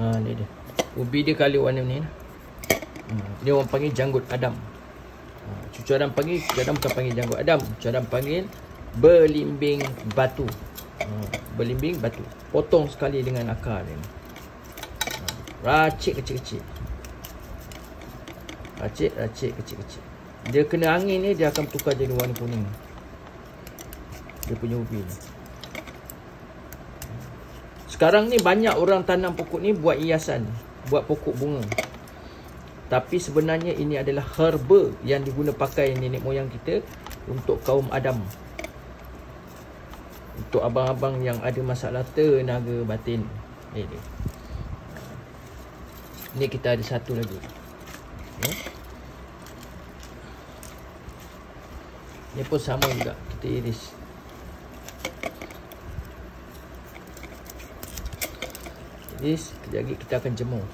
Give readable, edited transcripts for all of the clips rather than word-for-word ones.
Ni dia. Ubi dia color warna ni lah. Dia orang panggil janggut Adam. Cucu Adam panggil, Cucu Adam bukan panggil janggut Adam. Cucu Adam panggil belimbing batu. Belimbing batu. Potong sekali dengan akar dia ni. Racik kecil-kecil. Racik kecil-kecil. Dia kena angin ni, dia akan tukar jadi warna kuning. Dia punya ubi ni. Sekarang ni banyak orang tanam pokok ni buat hiasan, buat pokok bunga. Tapi sebenarnya ini adalah herba yang diguna pakai nenek moyang kita untuk kaum Adam. Untuk abang-abang yang ada masalah tenaga batin. Ni dia. Ni kita ada satu lagi. Ni pun sama juga, kita iris. Sekejap lagi kita akan jemur.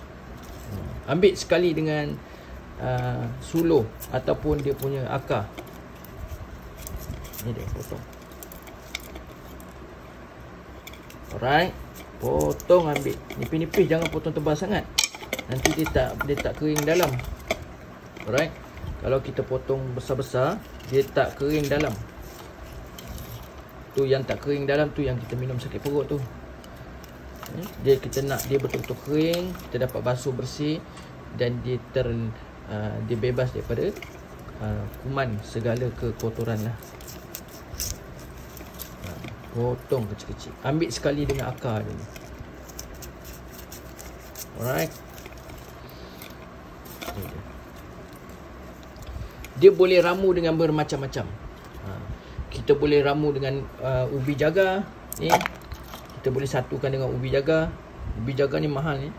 Ambil sekali dengan suluh ataupun dia punya akar. Ni dia, potong. Alright, potong, ambil nipis-nipis, jangan potong tebal sangat. Nanti dia tak kering dalam. Alright, kalau kita potong besar-besar, dia tak kering dalam. Tu yang tak kering dalam tu yang kita minum sakit perut tu. Kita nak dia betul-betul kering, kita dapat basuh bersih dan dia bebas daripada kuman, segala kekotoran lah. Potong kecil-kecil. Ambil sekali dengan akar dulu. Alright. Dia boleh ramu dengan bermacam-macam. Kita boleh ramu dengan ubi jaga ni. Kita boleh satukan dengan ubi jaga. Ubi jaga ni mahal ni.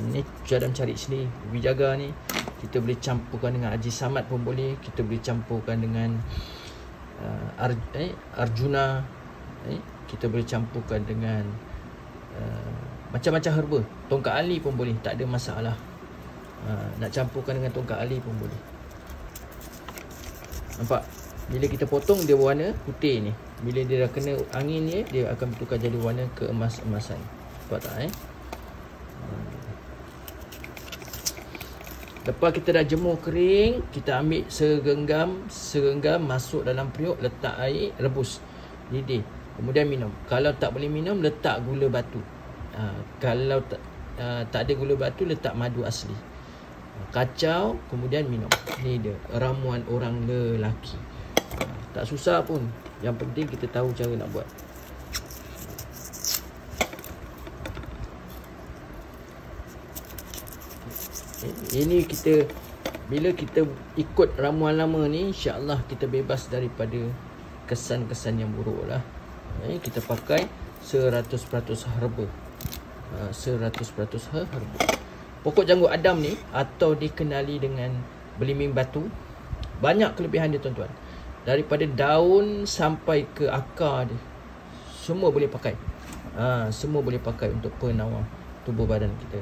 Ni Cucu Adam cari sini. Ubi jaga ni kita boleh campurkan dengan Haji Samad pun boleh. Kita boleh campurkan dengan Arjuna. Kita boleh campurkan dengan macam-macam herba. Tongkat ali pun boleh, tak ada masalah. Nak campurkan dengan tongkat ali pun boleh. Nampak? Bila kita potong, dia warna putih ni. Bila dia dah kena angin ni, dia akan bertukar jadi warna keemas-emasan. Nampak tak Lepas kita dah jemur kering, kita ambil segenggam masuk dalam periuk, letak air, rebus, didih. Kemudian minum. Kalau tak boleh minum, letak gula batu. Kalau tak ada gula batu, letak madu asli. Kacau, kemudian minum. Ni dia ramuan orang lelaki. Tak susah pun. Yang penting kita tahu cara nak buat. Ini kita, bila kita ikut ramuan lama ni, insya-Allah kita bebas daripada kesan-kesan yang buruk lah. Kita pakai 100% herba. 100% herba. Pokok janggut Adam ni, atau dikenali dengan belimbing batu, banyak kelebihan dia tuan-tuan. Daripada daun sampai ke akar dia, semua boleh pakai. Semua boleh pakai untuk penawar tubuh badan kita.